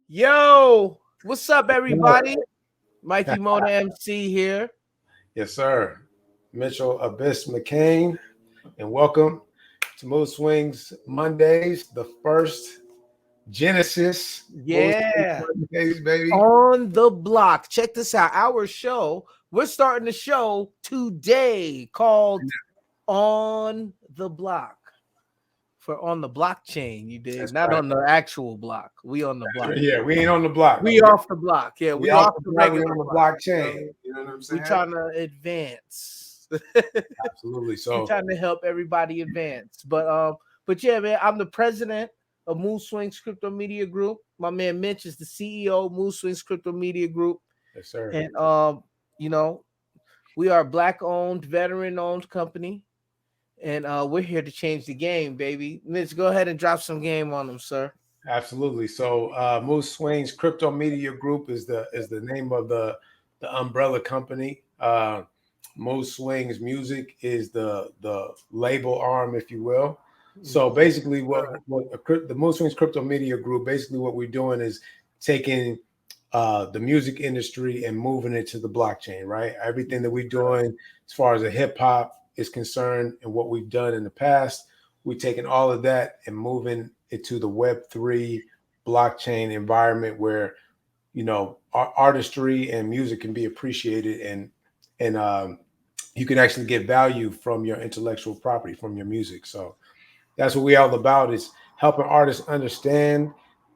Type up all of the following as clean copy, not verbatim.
Yo, what's up, everybody? Mikey Mona MC here. Yes, sir. Mitchell Abyss McCain, and welcome to Moodswingz Mondays, the first Genesis Moodswingz Yeah, Mondays, baby. on the block. Check this out. Our show, we're starting the show today called On the Block. For on the blockchain, you did. That's Not right. on the actual block. We on the block. Yeah, we ain't on the block. We off the block. Yeah, We we off off the the block. We regular on the block. blockchain. You know what I'm We saying? trying to advance. Absolutely. We're So, trying to help everybody advance. But yeah, man, I'm the president of Moodswingz Cryptomedia Group. My man Mitch is the CEO of Moodswingz Cryptomedia Group. yes, sir. And you know, we are a black-owned, veteran-owned company. And we're here to change the game, baby. Mitch, go ahead and drop some game on them, sir. Absolutely. So, Moodswingz Cryptomedia Group is the name of the umbrella company. Moodswingz Muzik is the label arm, if you will. So basically, the Moodswingz Cryptomedia Group, basically what we're doing is taking the music industry and moving it to the blockchain, right? Everything that we're doing as far as the hip hop is concerned and what we've done in the past, we're taking all of that and moving it to the Web3 blockchain environment where, artistry and music can be appreciated and you can actually get value from your intellectual property, from your music. So that's what we're all about, is helping artists understand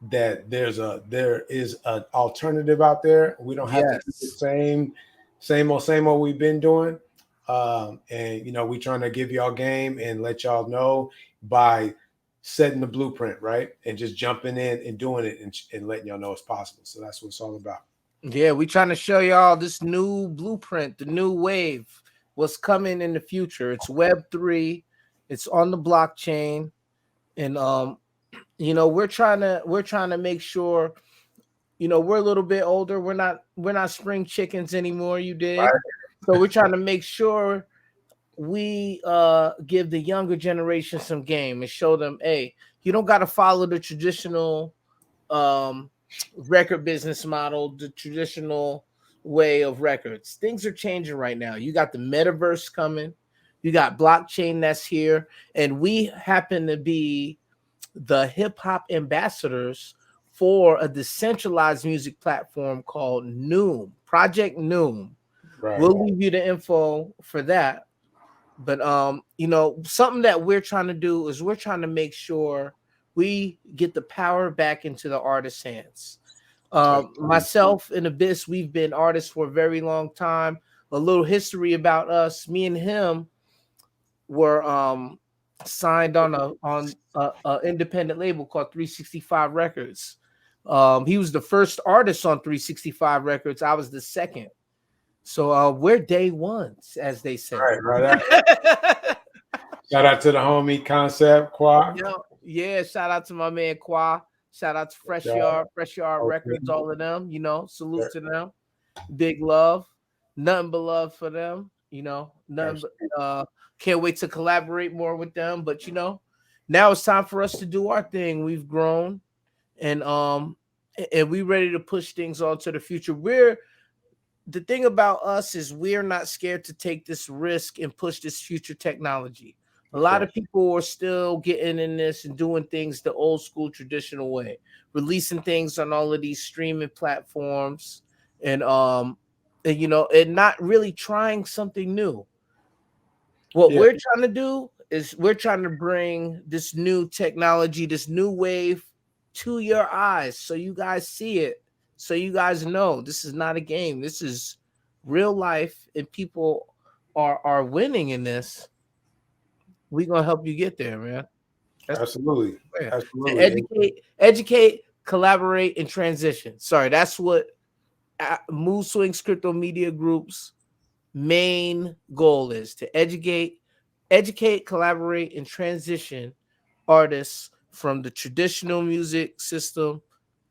that there is an alternative out there. We don't have to do the same old we've been doing. And we're trying to give y'all game and let y'all know by setting the blueprint, right? And just jumping in and doing it and letting y'all know it's possible. So that's what it's all about. Yeah, we're trying to show y'all this new blueprint, the new wave, what's coming in the future. It's Web3, it's on the blockchain, and we're trying to make sure, we're a little bit older. We're not spring chickens anymore, you dig? Right. So we're trying to make sure we give the younger generation some game and show them, hey, you don't got to follow the traditional record business model, the traditional way of records. Things are changing right now. You got the metaverse coming, you got blockchain that's here, and we happen to be the hip hop ambassadors for a decentralized music platform called NEWM, Project NEWM. Right. We'll leave you the info for that. But something that we're trying to do is we're trying to make sure we get the power back into the artist's hands. Myself and Abyss, we've been artists for a very long time. A little history about us: me and him were signed on a independent label called 365 Records. He was the first artist on 365 Records. I was the second. So we're day ones, as they say. Right. Shout out to the homie Concept Qua. Yeah, shout out to my man Qua. Shout out to Fresh Yard Records, all of them. Salute to them. Big love, nothing but love for them. Nothing but can't wait to collaborate more with them. But now it's time for us to do our thing. We've grown, and we ready to push things on to the future. The thing about us is we're not scared to take this risk and push this future technology. A lot of people are still getting in this and doing things the old school traditional way, releasing things on all of these streaming platforms and not really trying something new. What we're trying to do is we're trying to bring this new technology, this new wave to your eyes so you guys see it. So you guys know this is not a game. This is real life, and people are winning in this. We're gonna help you get there, man. Absolutely. Educate, collaborate, and transition. Sorry, that's what Moodswingz Cryptomedia Group's main goal is: to educate, collaborate, and transition artists from the traditional music system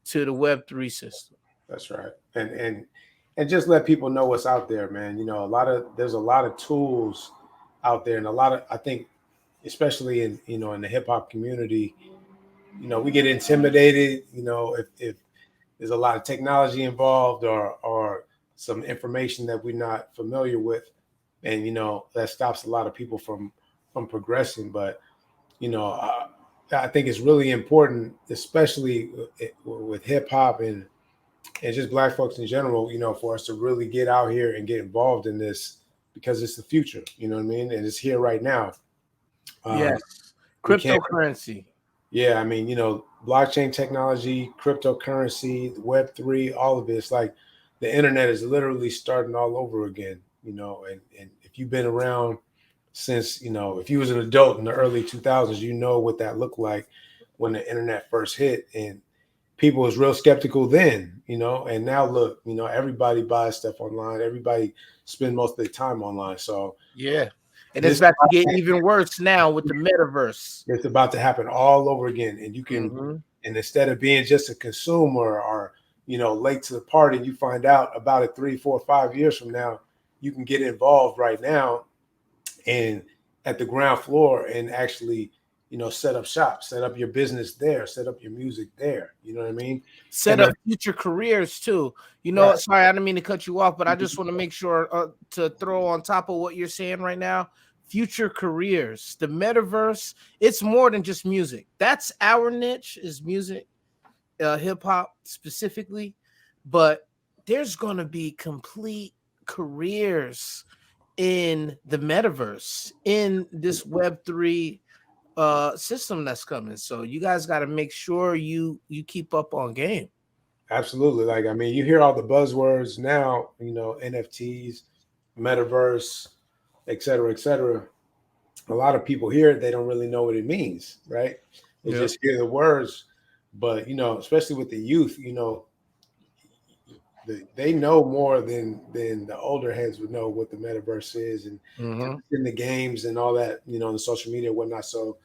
to the Web3 system. That's right. And just let people know what's out there, man. There's a lot of tools out there, and I think, especially in the hip hop community, we get intimidated. If there's a lot of technology involved or some information that we're not familiar with, and that stops a lot of people from progressing. But I think it's really important, especially with hip hop and just Black folks in general, for us to really get out here and get involved in this, because it's the future. You know what I mean? And it's here right now. Yes, we can't. cryptocurrency. Yeah, I mean, blockchain technology, cryptocurrency, Web3, all of it. It's like the internet is literally starting all over again. And if you've been around since, if you was an adult in the early 2000s, you know what that looked like when the internet first hit, and people was real skeptical then, and now look, everybody buys stuff online. Everybody spend most of their time online. So yeah, and it's about to get even worse now with the metaverse. It's about to happen all over again, and you can, and instead of being just a consumer or late to the party, you find out about it 3, 4, 5 years from now. You can get involved right now, and at the ground floor, and actually, set up shop, set up your business there, set up your music there. You know what I mean? Set up future careers too. Right. Sorry, I didn't mean to cut you off, but I just want to make sure to throw on top of what you're saying right now. Future careers, the metaverse, it's more than just music. That's our niche, is music, hip hop specifically. But there's going to be complete careers in the metaverse, in this Web3 system that's coming. So you guys got to make sure you keep up on game. Absolutely. Like, I mean, you hear all the buzzwords now, NFTs, metaverse, et cetera, et cetera. A lot of people hear it, they don't really know what it means, right? They just hear the words. But, especially with the youth, they know more than the older heads would know what the metaverse is, and in the games and all that, the social media and whatnot. So,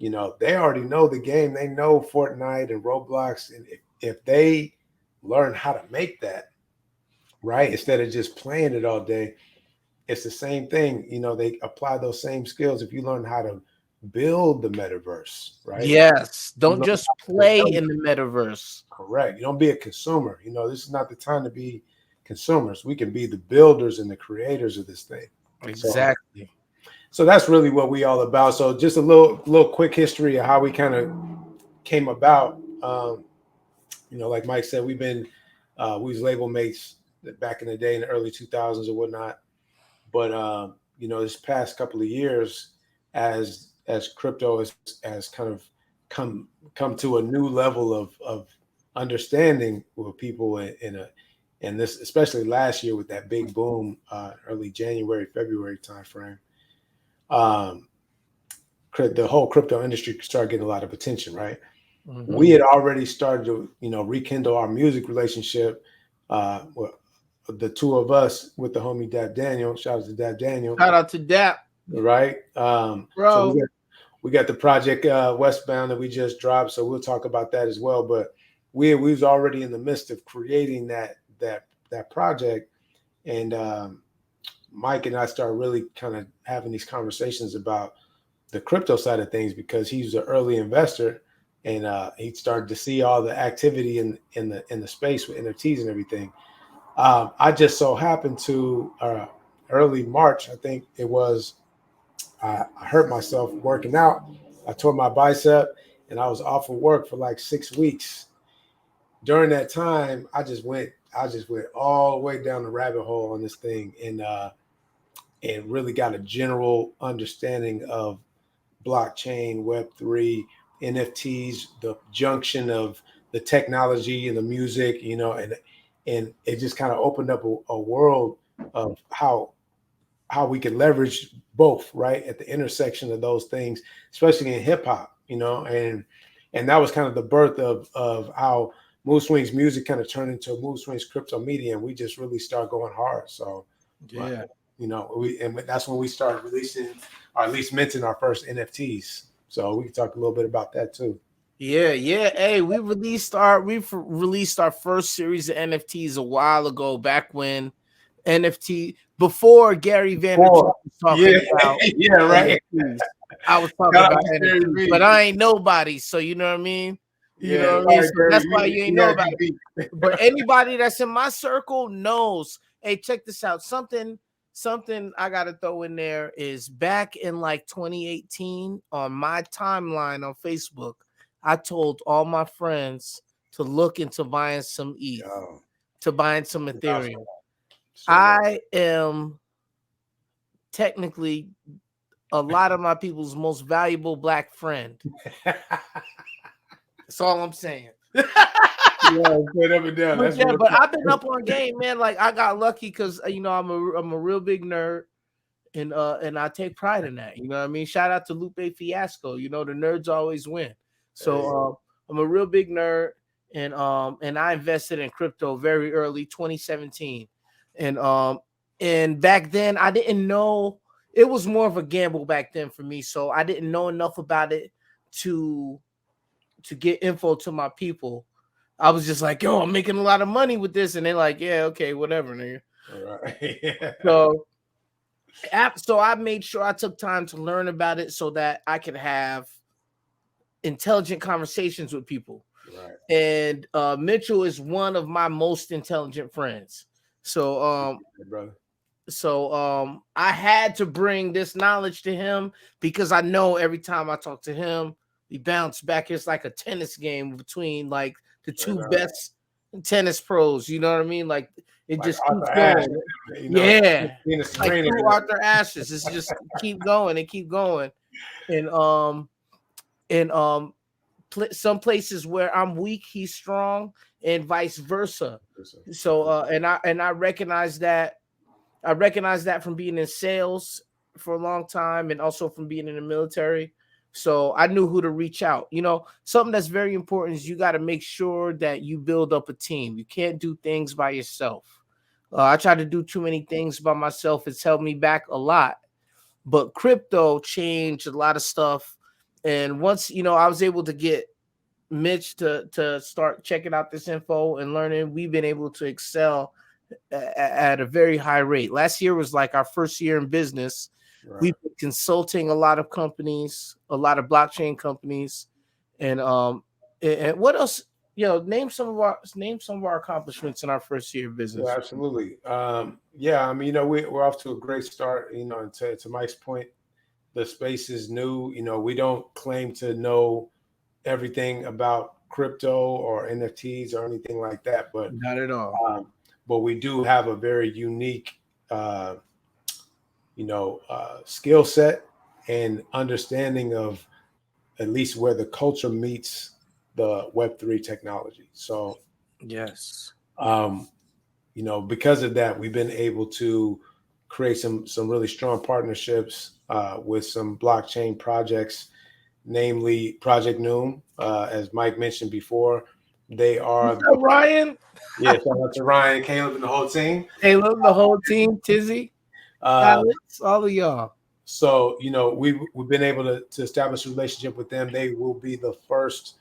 they already know the game. They know Fortnite and Roblox. And if they learn how to make that, right, instead of just playing it all day, it's the same thing. They apply those same skills if you learn how to build the metaverse, right? Yes. Don't just play in the metaverse. Correct. You don't be a consumer. This is not the time to be consumers. We can be the builders and the creators of this thing. Exactly. So that's really what we all about. So just a little quick history of how we kind of came about. Like Mike said, we was label mates back in the day in the early 2000s or whatnot. But this past couple of years, as crypto has kind of come to a new level of understanding with people in this, especially last year with that big boom, early January, February timeframe. The whole crypto industry started getting a lot of attention, right? We had already started to, rekindle our music relationship. The two of us with the homie Dap Daniel. Shout out to Dap Daniel. Shout out to Dap. Right. Bro. So we got the project Westbound that we just dropped. So we'll talk about that as well. But we was already in the midst of creating that project. And Mike and I started really kind of having these conversations about the crypto side of things, because he's an early investor, and he started to see all the activity in the space with NFTs and everything. I just so happened to early March, I think it was, I hurt myself working out. I tore my bicep, and I was off of work for like 6 weeks. During that time, I just went all the way down the rabbit hole on this thing, and really got a general understanding of blockchain, Web3, NFTs, the junction of the technology and the music, and it just kind of opened up a world of how we can leverage both, right, at the intersection of those things, especially in hip hop, and that was kind of the birth of how Moodswingz Muzik kind of turned into Moodswingz Cryptomedia, and we just really started going hard. So yeah, and that's when we started releasing, or at least minting, our first NFTs. So we can talk a little bit about that too. Yeah. Hey, we released our first series of NFTs a while ago, back when NFT, before Gary Vaynerchuk was talking about right. NFTs. I was talking about NFTs, but I ain't nobody, so you know what I mean. You know what I mean? So that's why you ain't know about it. beat. But anybody that's in my circle knows. Hey, check this out. Something I gotta throw in there is back in like 2018 on my timeline on Facebook, I told all my friends to look into buying some ETH, to buying some Ethereum. I am technically a lot of my people's most valuable black friend. That's all I'm saying. But I've been up on game, man. Like I got lucky because I'm a real big nerd, and I take pride in that. You know what I mean? Shout out to Lupe Fiasco. You know the nerds always win. So I'm a real big nerd, and I invested in crypto very early, 2017, and back then I didn't know. It was more of a gamble back then for me, so I didn't know enough about it to get info to my people. I was just like, yo, I'm making a lot of money with this. And they're like, yeah, okay, whatever, nigga. All right. So I made sure I took time to learn about it so that I could have intelligent conversations with people. Right. And Mitchell is one of my most intelligent friends. So hey, brother. So I had to bring this knowledge to him because I know every time I talk to him, we bounce back. It's like a tennis game between like the two best tennis pros. You know what I mean? Like it just keeps going. Yeah, like two Arthur Ashes. It's just keep going and keep going. And some places where I'm weak, he's strong, and vice versa. So and I recognize that. I recognize that from being in sales for a long time and also from being in the military. So I knew who to reach out. You know, something that's very important is you got to make sure that you build up a team. You can't do things by yourself. I try to do too many things by myself. It's held me back a lot. But crypto changed a lot of stuff. And once, I was able to get Mitch to start checking out this info and learning, we've been able to excel at a very high rate. Last year was like our first year in business. Right. We've been consulting a lot of companies, a lot of blockchain companies, and what else? Name some of our accomplishments in our first year of business. Yeah, absolutely. Yeah, I mean, we're off to a great start. And to Mike's point, the space is new. We don't claim to know everything about crypto or NFTs or anything like that, but not at all. But we do have a very unique, skill set and understanding of at least where the culture meets the Web3 technology. So, yes, because of that, we've been able to create some really strong partnerships with some blockchain projects, namely Project NEWM, as Mike mentioned before. They are Ryan. Yeah, shout out to Ryan, Caleb, and the whole team. Tizzy, Alex, all of y'all. So, we've been able to establish a relationship with them. They will be the first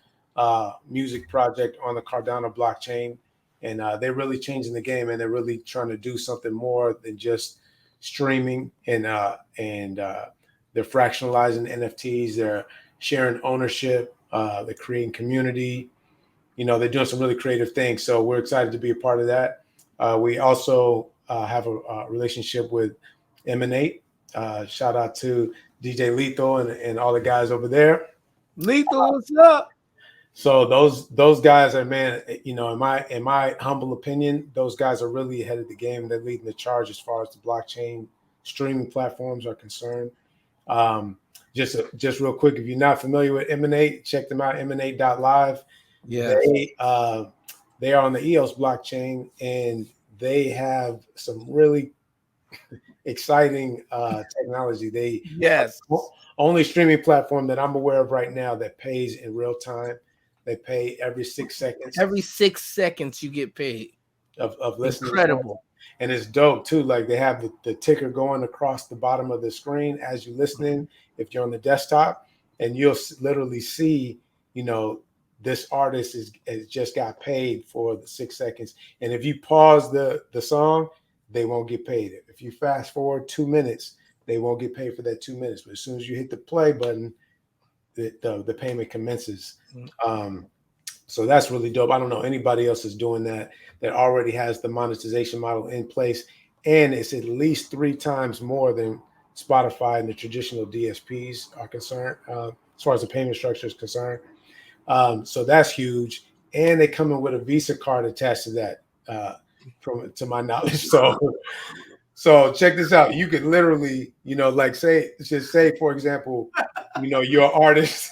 music project on the Cardano blockchain. And they're really changing the game, and they're really trying to do something more than just streaming. And they're fractionalizing NFTs. They're sharing ownership. They're creating community. They're doing some really creative things. So we're excited to be a part of that. We also have a relationship with Emanate. Shout out to DJ Lethal and all the guys over there. Lethal, what's up? So those guys are, man, in my humble opinion, those guys are really ahead of the game. They're leading the charge as far as the blockchain streaming platforms are concerned. Just real quick, if you're not familiar with Emanate, check them out, Emanate.Live. Yeah, they are on the EOS blockchain, and they have some really exciting technology. Only streaming platform that I'm aware of right now that pays in real time. They pay every 6 seconds. Every 6 seconds you get paid. Of listening. Incredible. And it's dope too. Like they have the ticker going across the bottom of the screen as you're listening. If you're on the desktop, and you'll literally see, this artist has just got paid for the 6 seconds. And if you pause the song, they won't get paid. If you fast forward 2 minutes, they won't get paid for that 2 minutes. But as soon as you hit the play button, the payment commences. So that's really dope. I don't know anybody else is doing that already has the monetization model in place, and it's at least 3 times more than Spotify and the traditional DSPs are concerned, as far as the payment structure is concerned. So that's huge, and they come in with a Visa card attached to that, to my knowledge. So check this out. You could literally, like say for example, you're an artist.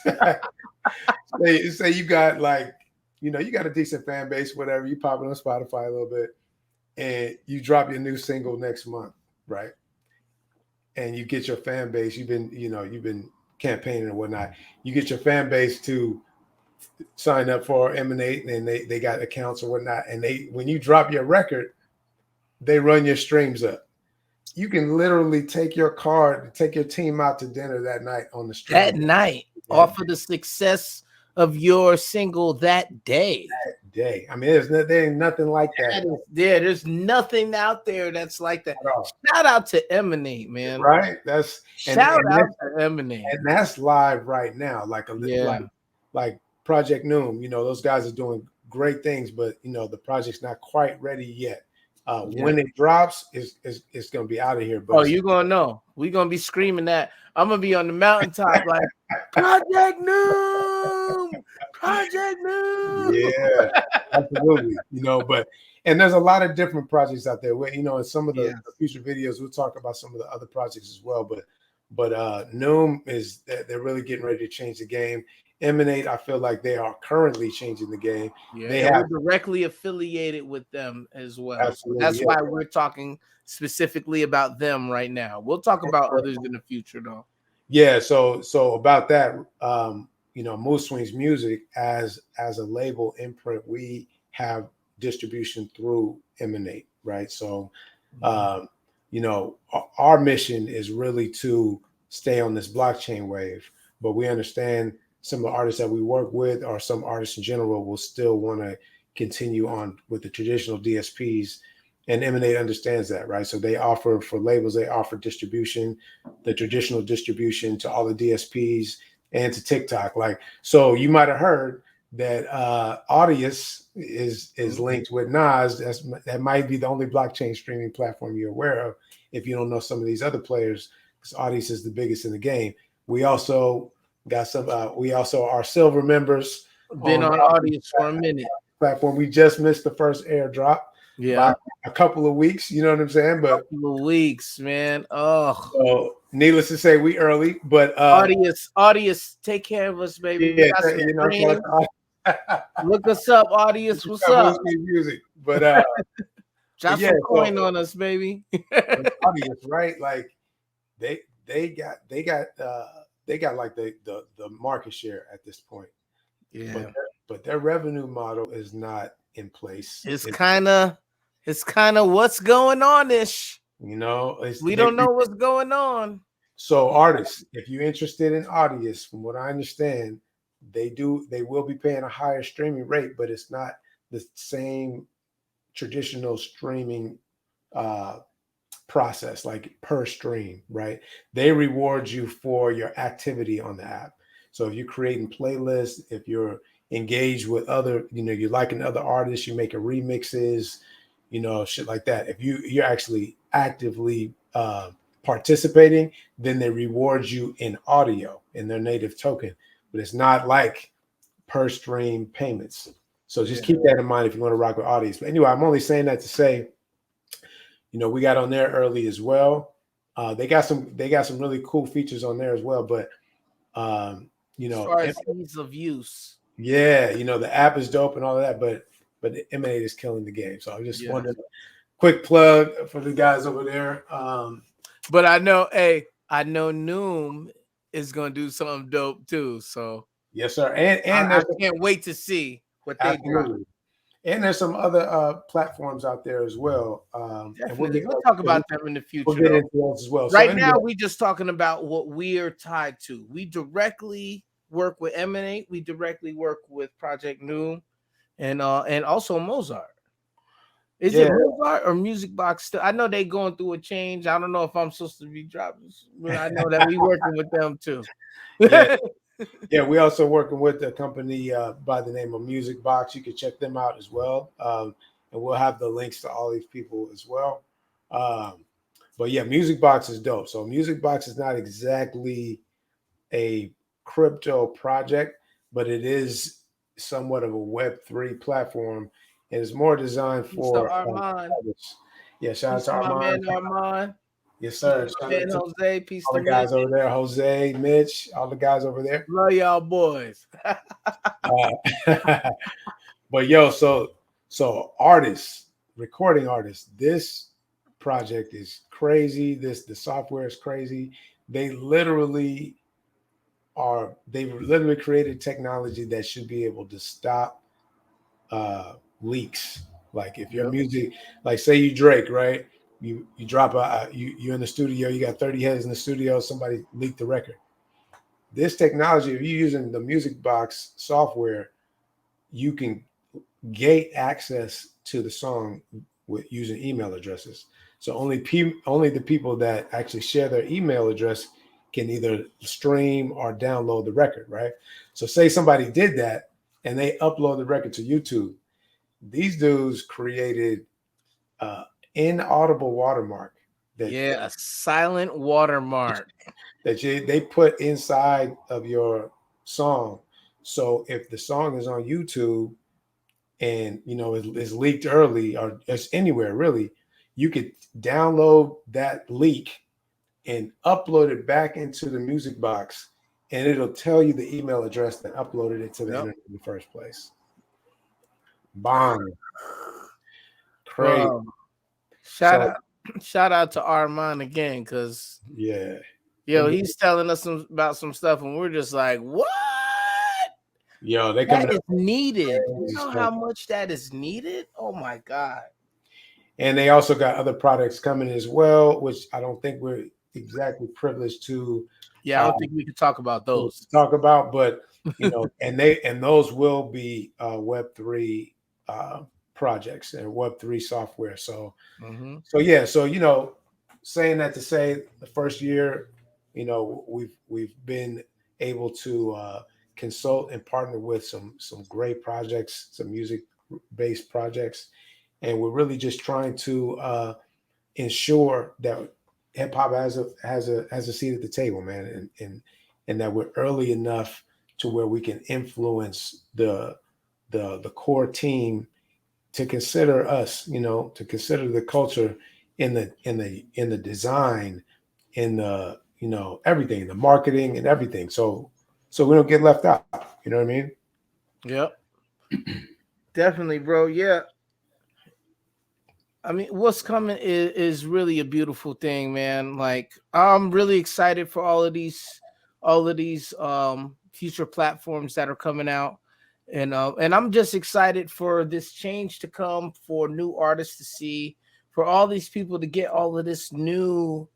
say you got like, you got a decent fan base, whatever. You pop it on Spotify a little bit, and you drop your new single next month, right? And you get your fan base. You've been campaigning and whatnot. You get your fan base to sign up for Emanate, and they got accounts or whatnot. And when you drop your record, they run your streams up. You can literally take your card, take your team out to dinner that night on the stream. That night, off of the success of your single that day. I mean, there ain't nothing like that. There's nothing out there that's like that. Shout out to Emanate, man. Right? Shout out to Emanate. And that's live right now. Like Project NEWM, those guys are doing great things, but the project's not quite ready yet. When it drops, it's gonna be out of here. But you're gonna know. We're gonna be screaming that. I'm gonna be on the mountaintop like Project NEWM, Project NEWM. Yeah, absolutely. And there's a lot of different projects out there. Where, in some of the future videos, we'll talk about some of the other projects as well. But NEWM they're really getting ready to change the game. Emanate, I feel like they are currently changing the game. Yeah, we're directly affiliated with them as well. Absolutely, that's why we're talking specifically about them right now. We'll talk about others in the future, though. Yeah, so about that, Moodswingz Muzik as a label imprint, we have distribution through Emanate, right? So, our mission is really to stay on this blockchain wave, but we understand some of the artists that we work with, or some artists in general, will still want to continue on with the traditional DSPs, and Emanate understands that, right? So they offer, for labels, they offer distribution, the traditional distribution to all the DSPs and to TikTok. So you might have heard that Audius is linked with Nas. That might be the only blockchain streaming platform you're aware of, if you don't know some of these other players, because Audius is the biggest in the game. We also got some. We also are silver members. Been on Audius for a minute. Platform. We just missed the first airdrop. Yeah, by a couple of weeks. You know what I'm saying? But a couple of weeks, man. So needless to say, we early. But Audius, take care of us, baby. Yeah, look us up, Audius. What's up? Music, but drop some coin on us, baby. Audius, right? Like they got like the market share at this point. Yeah, but their revenue model is not in place. It's kind of what's going on ish. We don't know what's going on. So artists, if you're interested in Audius, from what I understand, they will be paying a higher streaming rate, but it's not the same traditional streaming process, like per stream, right? They reward you for your activity on the app. So if you're creating playlists, if you're engaged with other, you're liking other artists, you're making remixes, shit like that. If you're actually actively participating, then they reward you in audio, in their native token. But it's not like per stream payments. So just keep that in mind if you want to rock with Audius. But anyway, I'm only saying that to say, we got on there early as well. They got some really cool features on there as well. But as far as ease of use. Yeah, the app is dope and all of that, but the Emanate is killing the game. So I just wanted a quick plug for the guys over there. But I know NEWM is gonna do something dope too. So yes, sir. And I can't wait to see what they do. And there's some other platforms out there as well. Definitely. We'll talk about them in the future. We'll get into those as well. Right now, we're just talking about what we are tied to. We directly work with Emanate. We directly work with Project NEWM, and also Mozart. Is it Mozart or Musicbox still? I know they going through a change. I don't know if I'm supposed to be dropping, but I know that we working with them too. Yeah, we also working with a company by the name of Musicbox. You can check them out as well, and we'll have the links to all these people as well. Um, but yeah, Musicbox is dope. So Musicbox is not exactly a crypto project, but it is somewhat of a Web3 platform, and it's more designed So for Armand, artists. Yeah, shout out peace to to my man Armand. Armand, Yes, peace sir. to Shout my out man to Jose, peace all to the Mitch. guys over there, Jose, Mitch, all the guys over there. Love y'all boys. But yo, so artists, recording artists, this project is crazy. The software is crazy. They've literally created technology that should be able to stop leaks. Like if your Yep. music, like say you Drake, right? You drop you in the studio, you got 30 heads in the studio, somebody leaked the record. This technology, if you're using the Musicbox software, you can gate access to the song with using email addresses. So only the people that actually share their email address can either stream or download the record, right? So say somebody did that and they upload the record to YouTube. These dudes created inaudible watermark that Yeah, a silent watermark. they put inside of your song. So if the song is on YouTube and it's leaked early or it's anywhere really, you could download that leak and upload it back into the music box, and it'll tell you the email address that uploaded it to the Yep. internet in the first place. Bang. Crazy. Bro, So shout out to Armand again, because yeah, he's telling us about some stuff, and we're just like, what? yo, they That coming is up needed. with You crazy know stuff. how much that is needed? Oh my God. And they also got other products coming as well, which I don't think we're exactly privileged to Yeah, I don't think we can talk about those. talk about, but and those will be Web3 projects and Web3 software. So Mm-hmm. yeah, so saying that to say the first year, we've been able to consult and partner with some great projects, some music based projects, and we're really just trying to ensure that hip hop has a seat at the table, man, and that we're early enough to where we can influence the core team to consider us, to consider the culture in the design, in the everything, the marketing and everything. So we don't get left out. You know what I mean? Yep. Definitely, bro. Yeah. I mean, what's coming is really a beautiful thing, man. Like, I'm really excited for all of these future platforms that are coming out. And I'm just excited for this change to come, for new artists to see, for all these people to get all of this new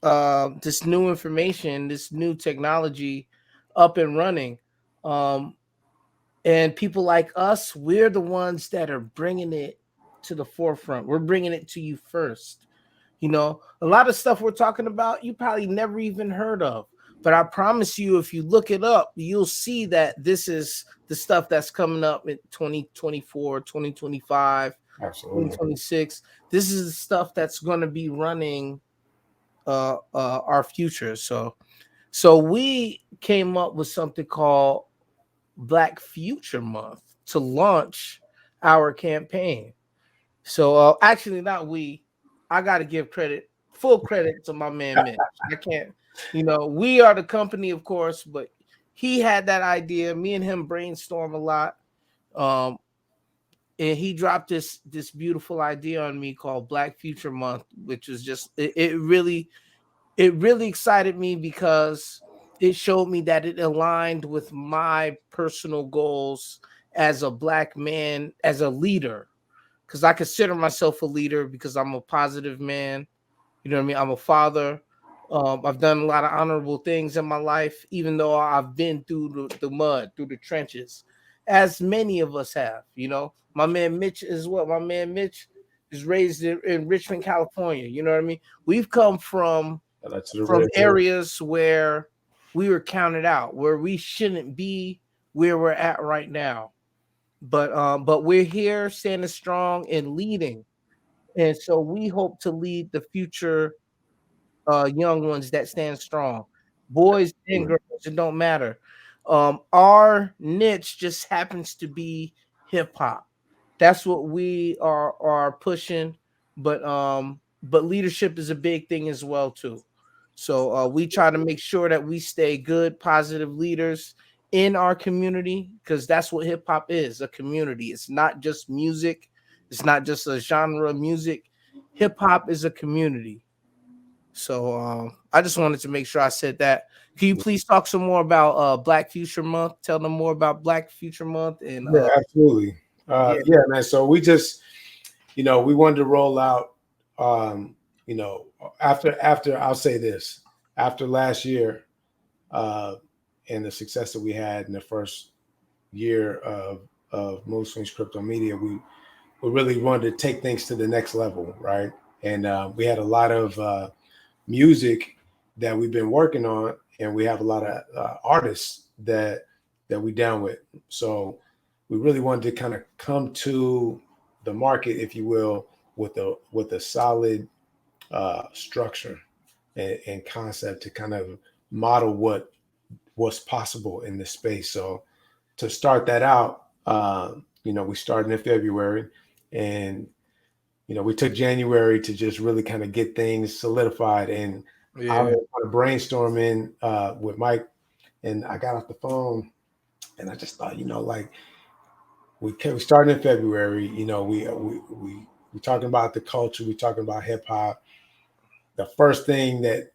information, this new technology up and running. Um, and people like us, we're the ones that are bringing it to the forefront. We're bringing it to you first. A lot of stuff we're talking about, you probably never even heard of. But I promise you, if you look it up, you'll see that this is the stuff that's coming up in 2024, 2025, Absolutely. 2026. This is the stuff that's going to be running our future. So we came up with something called Black Future Month to launch our campaign. So actually, not we. I got to give full credit to my man Mitch. I can't, we are the company, of course, but he had that idea. Me and him brainstorm a lot, and he dropped this beautiful idea on me called Black Future Month, which is just it really excited me because it showed me that it aligned with my personal goals as a Black man, as a leader, because I consider myself a leader because I'm a positive man. You know what I mean? I'm a father. I've done a lot of honorable things in my life, even though I've been through the mud, through the trenches, as many of us have. My man Mitch is what? My man Mitch is raised in Richmond, California. You know what I mean? We've come from That's the red areas where we were counted out, where we shouldn't be where we're at right now. But we're here standing strong and leading. And so we hope to lead the future young ones that stand strong, boys and girls. It don't matter. Our niche just happens to be hip hop. That's what we are pushing. But leadership is a big thing as well too. So we try to make sure that we stay good, positive leaders in our community, because that's what hip hop is, a community. It's not just music. It's not just a genre of music. Hip hop is a community. So I just wanted to make sure I said that. Can you please talk some more about Black Future Month? Tell them more about Black Future Month. And Yeah, absolutely. Yeah, man. So we just, we wanted to roll out, after I'll say this, after last year, and the success that we had in the first year of Moodswingz Cryptomedia, we really wanted to take things to the next level, right? And we had a lot of music that we've been working on, and we have a lot of artists that we down with. So we really wanted to kind of come to the market, if you will, with a solid structure and concept to kind of model what's possible in this space. So to start that out, we started in February, and we took January to just really kind of get things solidified. And I was kind of brainstorming with Mike, and I got off the phone, and I just thought, like we started in February. We talking about the culture, we talking about hip hop. The first thing that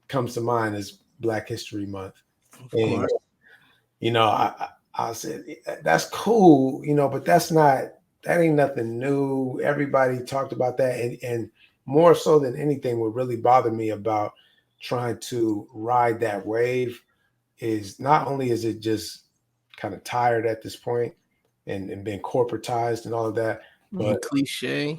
comes to mind is Black History Month, and I said that's cool, but that ain't nothing new. Everybody talked about that, and more so than anything, what really bothered me about trying to ride that wave is not only is it just kind of tired at this point and being corporatized and all of that, but cliche,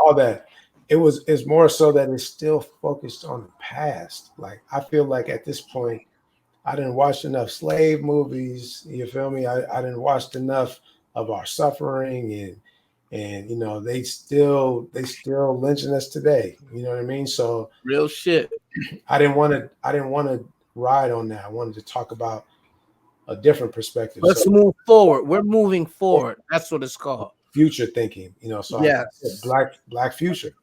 all that. It's more so that it's still focused on the past. Like, I feel like at this point, I didn't watch enough slave movies. You feel me? I didn't watch enough of our suffering, and they still lynching us today. You know what I mean? So real shit. I didn't want to ride on that. I wanted to talk about a different perspective. Let's move forward. We're moving forward. That's what it's called. Future thinking. So I said black future.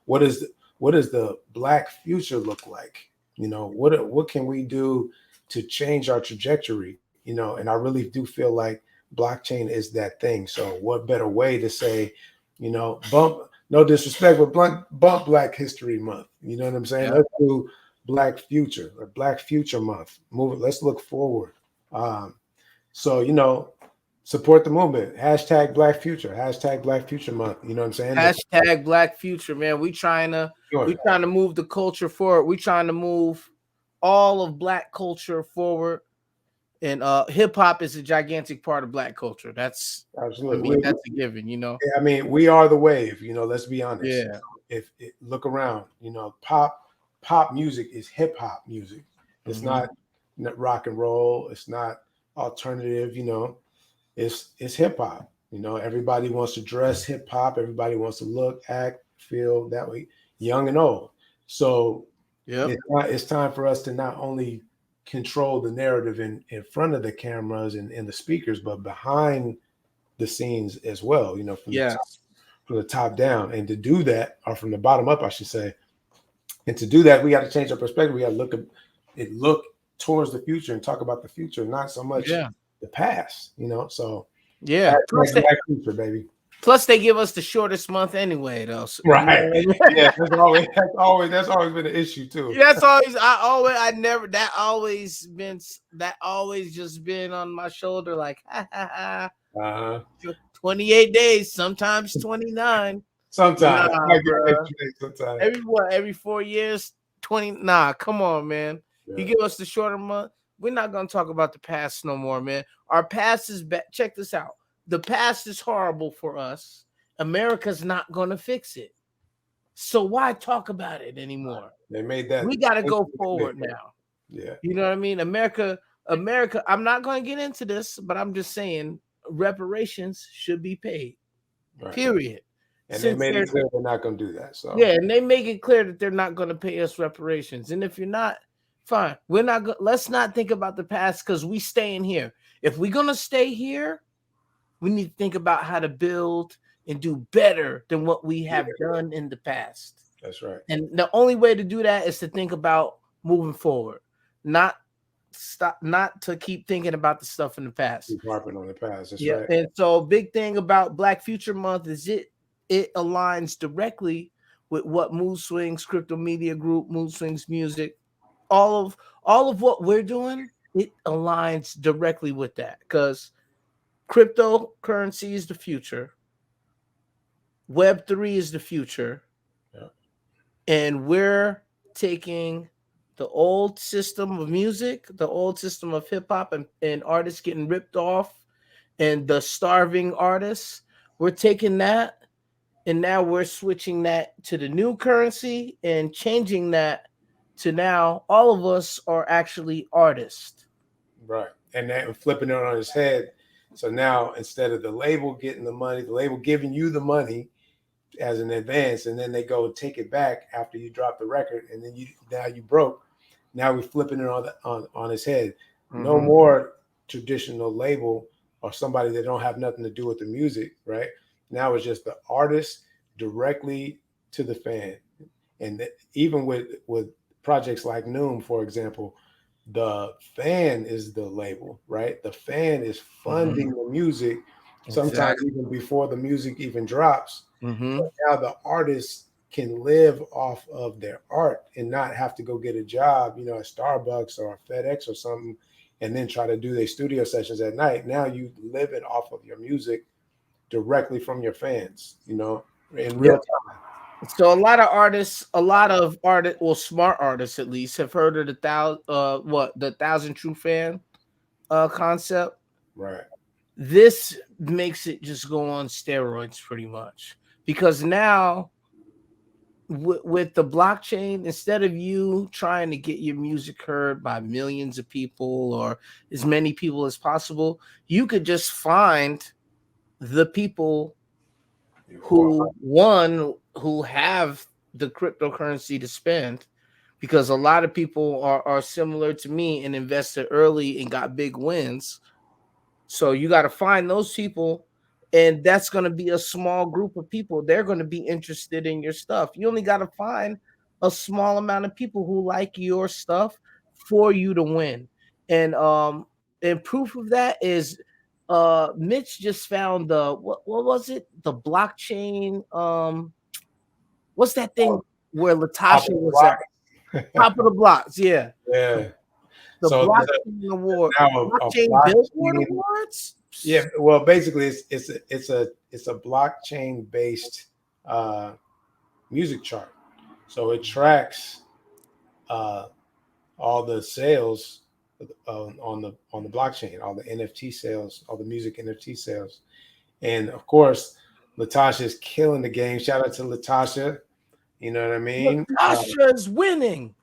What is the Black future look like? What can we do to change our trajectory? And I really do feel like blockchain is that thing. So what better way to say, bump, no disrespect, but bump Black History Month. You know what I'm saying? Let's do Black Future or Black Future Month. Let's look forward. So support the movement. Hashtag Black Future. Hashtag Black Future Month. You know what I'm saying? Hashtag Black Future, man. We trying to move the culture forward. We trying to move all of Black culture forward. And hip hop is a gigantic part of Black culture. That's absolutely that's a given, I mean, we are the wave, let's be honest. Yeah. If look around, pop music is hip hop music. It's not rock and roll, it's not alternative, it's hip hop. Everybody wants to dress hip hop, everybody wants to look, act, feel that way, young and old. So it's time for us to not only control the narrative in front of the cameras and the speakers, but behind the scenes as well, from the top down. And to do that, or from the bottom up, I should say, and to do that, we got to change our perspective. We got to look towards the future and talk about the future, not so much the past, so plus Black future, baby. Plus, they give us the shortest month anyway, though. So, right? Yeah, that's always been an issue too. That's always that always just been on my shoulder, like 28 days, sometimes 29. Sometimes, every 4 years, 20. Nah, come on, man. You give us the shorter month. We're not gonna talk about the past no more, man. Our past is bad. Check this out. The past is horrible for us. America's not going to fix it. So why talk about it anymore? They made that. We got to go forward now. Yeah. You know what I mean? America, I'm not going to get into this, but I'm just saying reparations should be paid. Right. Period. And they Since made it clear they're not going to do that. So yeah, and they make it clear that they're not going to pay us reparations. And if you're not, fine. We're not let's not think about the past because we stay in here. If we're going to stay here, we need to think about how to build and do better than what we have done in the past. That's right. And the only way to do that is to think about moving forward, not to keep thinking about the stuff in the past. Keep harping on the past. That's Yeah. right. And so big thing about Black Future Month is it aligns directly with what Moodswingz Cryptomedia Group, Moodswingz Muzik, all of what we're doing, it aligns directly with that because cryptocurrency is the future. Web3 is the future. Yeah. And we're taking the old system of music, the old system of hip hop and artists getting ripped off and the starving artists. We're taking that and now we're switching that to the new currency and changing that to now all of us are actually artists. Right. And then flipping it on his head. So now instead of the label getting the money, the label giving you the money as an advance, and then they go take it back after you drop the record, and then you broke. Now we're flipping it on his head. Mm-hmm. No more traditional label or somebody that don't have nothing to do with the music, right? Now it's just the artist directly to the fan. And even with projects like NEWM, for example, the fan is the label, right? The fan is funding the music, sometimes even before the music even drops. But now the artists can live off of their art and not have to go get a job, at Starbucks or FedEx or something, and then try to do their studio sessions at night. Now you live it off of your music directly from your fans, in real time. So a lot of artists, well, smart artists at least, have heard of the 1,000 True Fan concept. Right. This makes it just go on steroids pretty much. Because now with the blockchain, instead of you trying to get your music heard by millions of people or as many people as possible, you could just find the people who have the cryptocurrency to spend, because a lot of people are similar to me and invested early and got big wins. So you got to find those people, and that's going to be a small group of people. They're going to be interested in your stuff. You only got to find a small amount of people who like your stuff for you to win. And proof of that is Mitch just found the what was it? The blockchain. What's that thing where Latasha was at? Top of the blocks, yeah. Yeah. The blockchain award. Blockchain Billboard Awards? Yeah, well, basically it's a blockchain based music chart. So it tracks all the sales on the blockchain, all the NFT sales, all the music NFT sales. And of course, Latasha is killing the game. Shout out to Latasha. You know what I mean? Latasha is winning.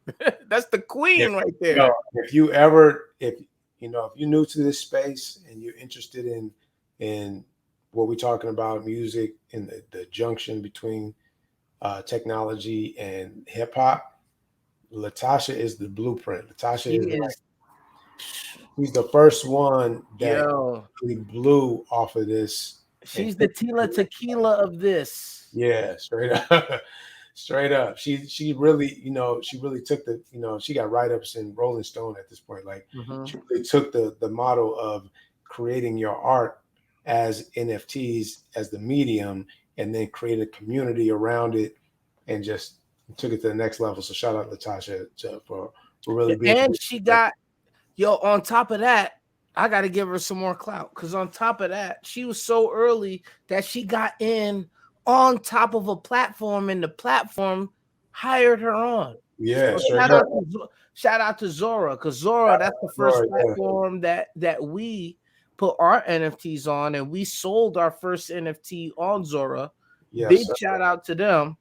That's the queen right there. If you're new to this space and you're interested in what we're talking about, music and the junction between technology and hip hop, Latasha is the blueprint. She's the first one that really blew off of this. She's the Tila Tequila of this. Yeah, straight up. Straight up. She really, she really took she got write-ups in Rolling Stone at this point. Like she really took the model of creating your art as NFTs as the medium and then created a community around it and just took it to the next level. So shout out Latasha for really being. And she got, on top of that, I got to give her some more clout, because on top of that, she was so early that she got in on top of a platform and the platform hired her on. Yeah. So shout out to ZORA, because ZORA, that's the first platform that we put our NFTs on, and we sold our first NFT on ZORA. Big shout out to them.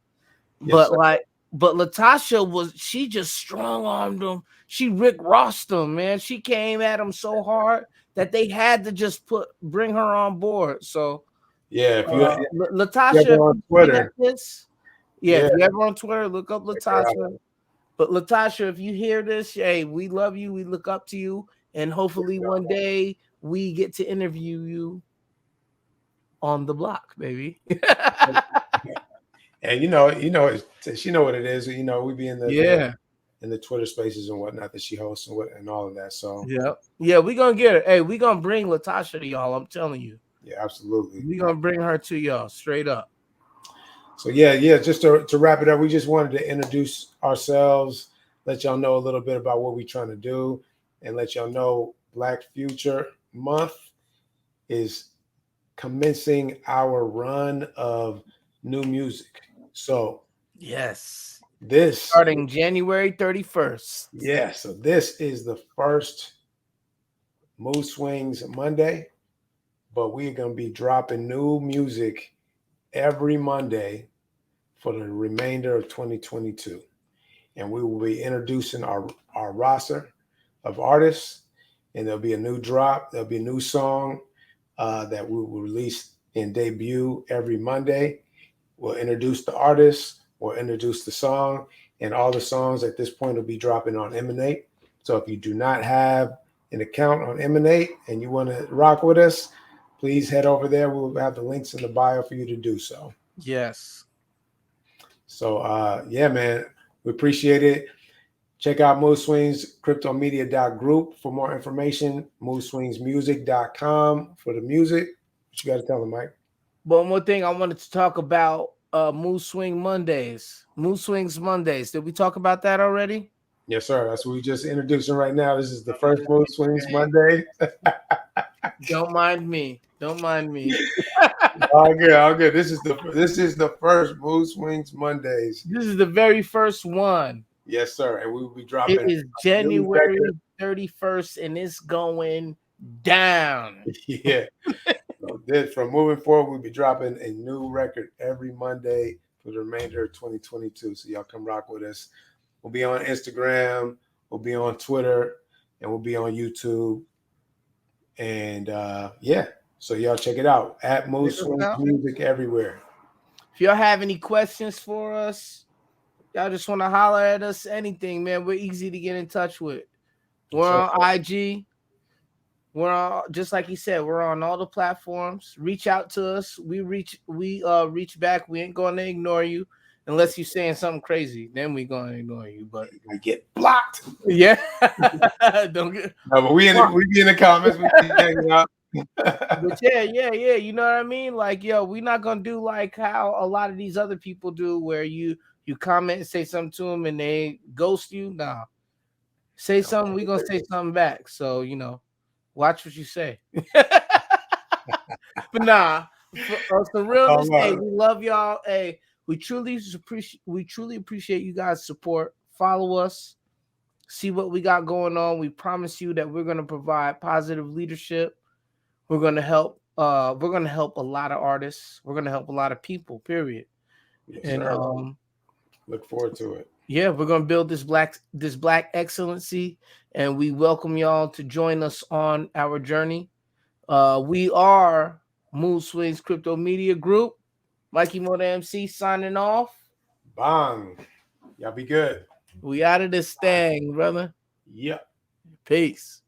But but Latasha she just strong armed him. She Rick Rossed him, man. She came at him so hard that they had to just bring her on board. So yeah, if Latasha, you're on Twitter, this, if you ever on Twitter, look up Latasha. But Latasha, if you hear this, hey, we love you. We look up to you, and hopefully one day we get to interview you on the block, baby. And she know what it is. We be in the Twitter spaces and whatnot that she hosts and all of that. So yeah, we gonna get her. Hey, we gonna bring Latasha to y'all. I'm telling you. Yeah, absolutely. We gonna bring her to y'all straight up. So yeah, just to wrap it up, we just wanted to introduce ourselves, let y'all know a little bit about what we're trying to do, and let y'all know Black Future Month is commencing our run of new music. So yes, this starting January 31st. Yeah, so this is the first Moodswingz Monday, but we're gonna be dropping new music every Monday for the remainder of 2022. And we will be introducing our roster of artists, and there'll be a new drop, there'll be a new song that we will release and debut every Monday. We'll introduce the artist, we'll introduce the song, and all the songs at this point will be dropping on Emanate. So if you do not have an account on Emanate and you want to rock with us, please head over there. We'll have the links in the bio for you to do so. Yes. So yeah, man, we appreciate it. Check out Moodswingz Cryptomedia Group for more information. Moodswingzmusic.com for the music. What you got to tell them, Mike? One more thing I wanted to talk about Moodswingz Mondays. Moodswingz Mondays. Did we talk about that already? Yes, sir. That's what we just introducing right now. This is the first Moodswingz Monday. Don't mind me. Don't mind me. All good. This is the first Moodswingz Mondays. This is the very first one. Yes, sir. And we will be dropping. It is January 31st, and it's going down. Yeah. So from moving forward, we'll be dropping a new record every Monday for the remainder of 2022. So y'all come rock with us. We'll be on Instagram, we'll be on Twitter, and we'll be on YouTube. And yeah, so y'all check it out at Moodswingz Muzik everywhere. If y'all have any questions for us, y'all just want to holler at us, anything, man, we're easy to get in touch with. We're on IG. We're on, just like he said, we're on all the platforms. Reach out to us. We reach back. We ain't going to ignore you unless you're saying something crazy. Then we going to ignore you. But I get blocked. Yeah. Don't get. No, but we be in the comments. We be hanging out. But yeah. You know what I mean? Like, yo, we're not gonna do like how a lot of these other people do, where you comment and say something to them and they ghost you. Nah, say something. We gonna say something back. So watch what you say. But nah, for realness, hey, we love y'all. Hey, we truly appreciate you guys' support. Follow us. See what we got going on. We promise you that we're gonna provide positive leadership. We're gonna help. We're gonna help a lot of artists. We're gonna help a lot of people. Period. Yes, and look forward to it. Yeah, we're gonna build this black excellency, and we welcome y'all to join us on our journey. We are Moodswingz Cryptomedia Group. Mikey Moda MC signing off. Bang. Y'all be good. We out of this thing, brother. Yep. Peace.